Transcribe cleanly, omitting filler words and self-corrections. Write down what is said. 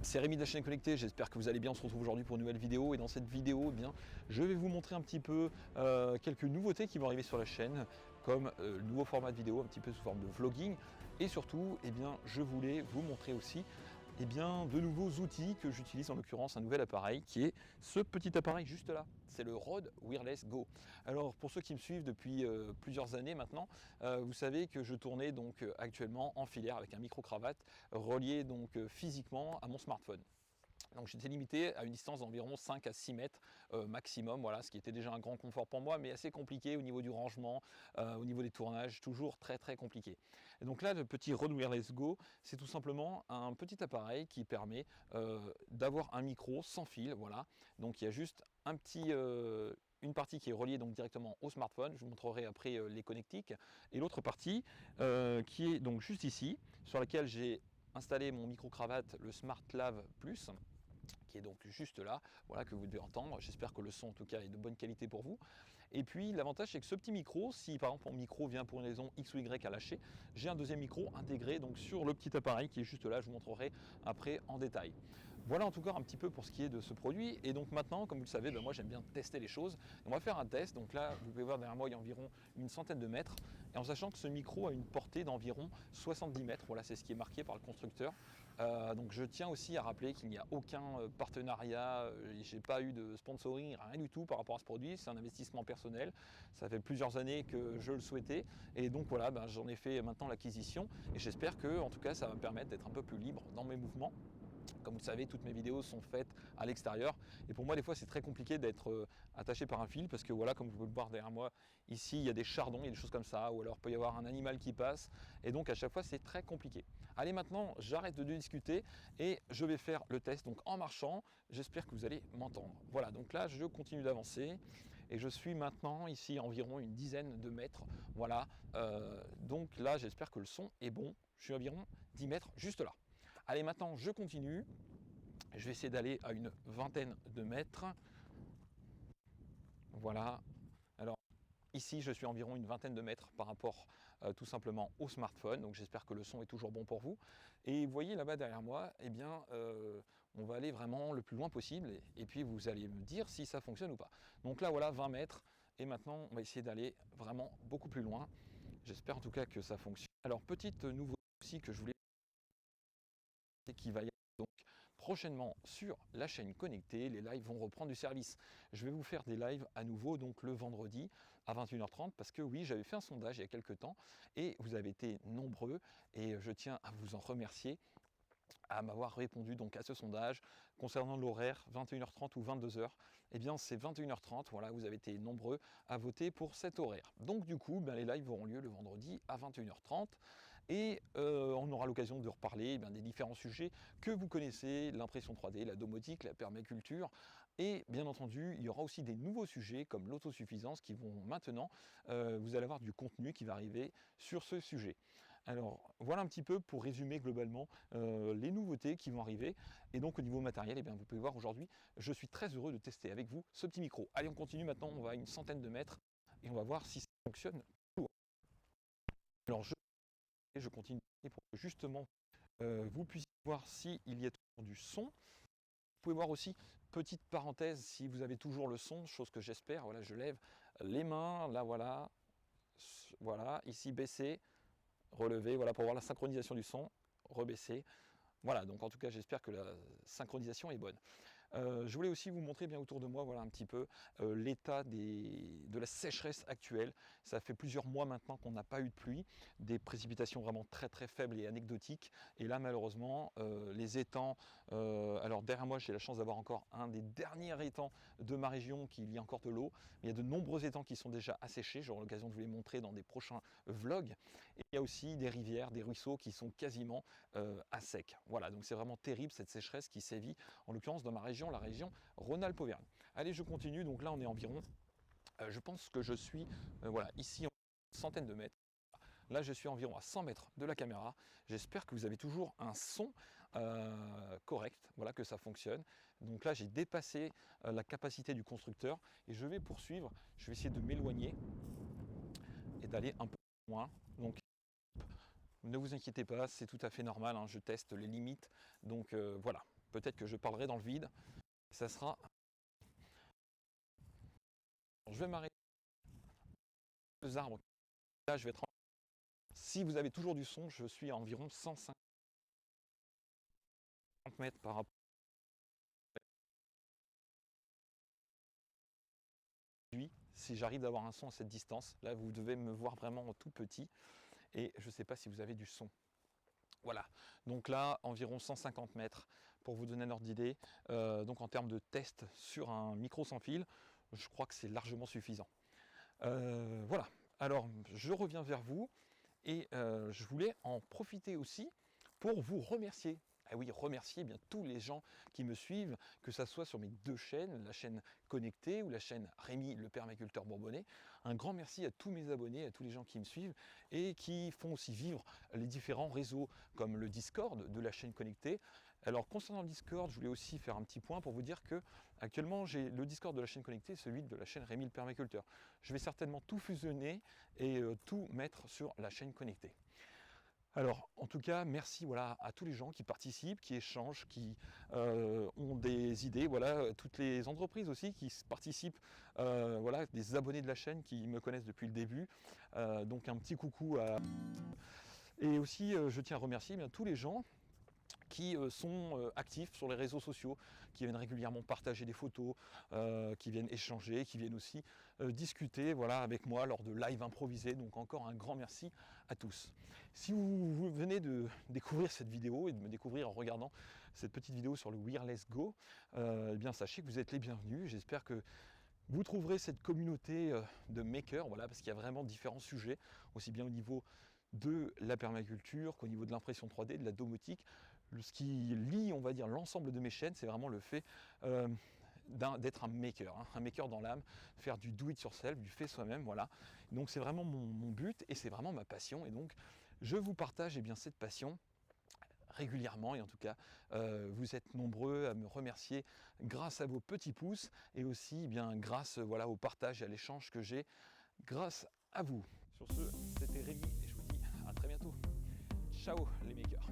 C'est Rémi de la chaîne Connectée, j'espère que vous allez bien. On se retrouve aujourd'hui pour une nouvelle vidéo et dans cette vidéo, je vais vous montrer un petit peu quelques nouveautés qui vont arriver sur la chaîne, comme le nouveau format de vidéo, un petit peu sous forme de vlogging. Et surtout, je voulais vous montrer aussi de nouveaux outils que j'utilise, en l'occurrence un nouvel appareil qui est ce petit appareil juste là. C'est le Rode Wireless Go. Alors pour ceux qui me suivent depuis plusieurs années maintenant, vous savez que je tournais donc actuellement en filaire avec un micro-cravate relié donc physiquement à mon smartphone. Donc j'étais limité à une distance d'environ 5 à 6 mètres maximum, voilà, ce qui était déjà un grand confort pour moi, mais assez compliqué au niveau du rangement, au niveau des tournages, toujours très compliqué. Et donc là, le petit Rode Wireless Go, c'est tout simplement un petit appareil qui permet d'avoir un micro sans fil, voilà. Donc il y a juste une partie qui est reliée donc directement au smartphone, je vous montrerai après les connectiques, et l'autre partie qui est donc juste ici, sur laquelle j'ai installé mon micro-cravate, le SmartLav Plus, qui est donc juste là, voilà, que vous devez entendre. J'espère que le son en tout cas est de bonne qualité pour vous. Et puis l'avantage c'est que ce petit micro, si par exemple mon micro vient pour une raison X ou Y à lâcher, j'ai un deuxième micro intégré donc sur le petit appareil qui est juste là, je vous montrerai après en détail. Voilà en tout cas un petit peu pour ce qui est de ce produit. Et donc maintenant, comme vous le savez, moi j'aime bien tester les choses. On va faire un test. Donc là, vous pouvez voir derrière moi, il y a environ une centaine de mètres. Et en sachant que ce micro a une portée d'environ 70 mètres. Voilà, c'est ce qui est marqué par le constructeur. Donc je tiens aussi à rappeler qu'il n'y a aucun partenariat, j'ai pas eu de sponsoring, rien du tout par rapport à ce produit. C'est un investissement personnel. Ça fait plusieurs années que je le souhaitais. Et donc voilà, j'en ai fait maintenant l'acquisition. Et j'espère que en tout cas ça va me permettre d'être un peu plus libre dans mes mouvements. Comme vous le savez, toutes mes vidéos sont faites à l'extérieur. Et pour moi, des fois, c'est très compliqué d'être attaché par un fil parce que voilà, comme vous pouvez le voir derrière moi, ici, il y a des chardons, il y a des choses comme ça, ou alors il peut y avoir un animal qui passe. Et donc, à chaque fois, c'est très compliqué. Allez, maintenant, j'arrête de discuter et je vais faire le test donc en marchant. J'espère que vous allez m'entendre. Voilà, donc là, je continue d'avancer et je suis maintenant ici à environ une dizaine de mètres. Voilà, donc là, j'espère que le son est bon. Je suis à environ 10 mètres juste là. Allez, maintenant, je continue. Je vais essayer d'aller à une vingtaine de mètres. Voilà. Alors, ici, je suis à environ une vingtaine de mètres par rapport tout simplement au smartphone. Donc, j'espère que le son est toujours bon pour vous. Et vous voyez là-bas derrière moi, on va aller vraiment le plus loin possible. Et puis, vous allez me dire si ça fonctionne ou pas. Donc là, voilà, 20 mètres. Et maintenant, on va essayer d'aller vraiment beaucoup plus loin. J'espère en tout cas que ça fonctionne. Alors, petite nouveauté aussi que je voulais qui va y avoir donc prochainement sur la chaîne Connectée. Les lives vont reprendre du service. Je vais vous faire des lives à nouveau donc le vendredi à 21h30 parce que oui, j'avais fait un sondage il y a quelques temps et vous avez été nombreux et je tiens à vous en remercier, à m'avoir répondu donc à ce sondage concernant l'horaire 21h30 ou 22h. Eh bien c'est 21h30, voilà, vous avez été nombreux à voter pour cet horaire. Donc du coup, les lives auront lieu le vendredi à 21h30 et on aura l'occasion de reparler des différents sujets que vous connaissez, l'impression 3D, la domotique, la permaculture et bien entendu, il y aura aussi des nouveaux sujets comme l'autosuffisance qui vont maintenant, vous allez avoir du contenu qui va arriver sur ce sujet. Alors voilà un petit peu pour résumer globalement les nouveautés qui vont arriver. Et donc au niveau matériel, vous pouvez voir aujourd'hui, je suis très heureux de tester avec vous ce petit micro. Allez, on continue maintenant, on va à une centaine de mètres et on va voir si ça fonctionne. Alors je continue pour que justement vous puissiez voir s'il y a toujours du son. Vous pouvez voir aussi, petite parenthèse, si vous avez toujours le son, chose que j'espère, voilà, je lève les mains, là voilà, ici baisser, relever, voilà, pour voir la synchronisation du son, rebaisser. Voilà, donc en tout cas, j'espère que la synchronisation est bonne. Je voulais aussi vous montrer bien autour de moi, voilà un petit peu l'état de la sécheresse actuelle. Ça fait plusieurs mois maintenant qu'on n'a pas eu de pluie, des précipitations vraiment très faibles et anecdotiques. Et là, malheureusement, les étangs, alors derrière moi, j'ai la chance d'avoir encore un des derniers étangs de ma région qui lie encore de l'eau. Il y a de nombreux étangs qui sont déjà asséchés. J'aurai l'occasion de vous les montrer dans des prochains vlogs. Et il y a aussi des rivières, des ruisseaux qui sont quasiment à sec. Voilà, donc c'est vraiment terrible cette sécheresse qui sévit, en l'occurrence dans ma région, la région Rhône-Alpes-Auvergne. Allez, je continue, donc là on est environ, je pense que je suis, voilà, ici en centaine de mètres. Là, je suis environ à 100 mètres de la caméra. J'espère que vous avez toujours un son correct, voilà, que ça fonctionne. Donc là, j'ai dépassé la capacité du constructeur et je vais poursuivre. Je vais essayer de m'éloigner et d'aller un peu moins. Donc, ne vous inquiétez pas, c'est tout à fait normal, hein, je teste les limites. Donc voilà. peut-être que je parlerai dans le vide. Ça sera... Je vais m'arrêter aux arbres. Là, je vais être... Si vous avez toujours du son, je suis à environ 150 mètres par rapport à lui. Si j'arrive d'avoir un son à cette distance, là, vous devez me voir vraiment tout petit. Et je ne sais pas si vous avez du son. Voilà, donc là, environ 150 mètres pour vous donner un ordre d'idée. Donc en termes de test sur un micro sans fil, je crois que c'est largement suffisant. Voilà, alors je reviens vers vous et je voulais en profiter aussi pour vous remercier. Ah oui, remercier bien tous les gens qui me suivent, que ce soit sur mes deux chaînes, la chaîne connectée ou la chaîne Rémi le permaculteur bourbonnais. Un grand merci à tous mes abonnés, à tous les gens qui me suivent et qui font aussi vivre les différents réseaux comme le Discord de la chaîne connectée. Alors concernant le Discord, je voulais aussi faire un petit point pour vous dire que actuellement j'ai le Discord de la chaîne connectée, celui de la chaîne Rémi le permaculteur. Je vais certainement tout fusionner et tout mettre sur la chaîne connectée. Alors, en tout cas, merci voilà, à tous les gens qui participent, qui échangent, qui ont des idées. Voilà, toutes les entreprises aussi qui participent, voilà, des abonnés de la chaîne qui me connaissent depuis le début. Donc un petit coucou à... Et aussi, je tiens à remercier bien tous les gens qui sont actifs sur les réseaux sociaux, qui viennent régulièrement partager des photos, qui viennent échanger, qui viennent aussi discuter voilà, avec moi lors de live improvisés. Donc encore un grand merci à tous. Si vous venez de découvrir cette vidéo et de me découvrir en regardant cette petite vidéo sur le Wireless Go, eh bien sachez que vous êtes les bienvenus. J'espère que vous trouverez cette communauté de makers, voilà, parce qu'il y a vraiment différents sujets, aussi bien au niveau de la permaculture qu'au niveau de l'impression 3D, de la domotique. Ce qui lie, on va dire, l'ensemble de mes chaînes, c'est vraiment le fait d'être un maker dans l'âme, faire du do it yourself, du fait soi-même, voilà. Donc c'est vraiment mon but et c'est vraiment ma passion. Et donc je vous partage bien, cette passion régulièrement, et en tout cas vous êtes nombreux à me remercier grâce à vos petits pouces et aussi bien grâce voilà, au partage et à l'échange que j'ai grâce à vous. Sur ce, c'était Rémi et je vous dis à très bientôt. Ciao les makers.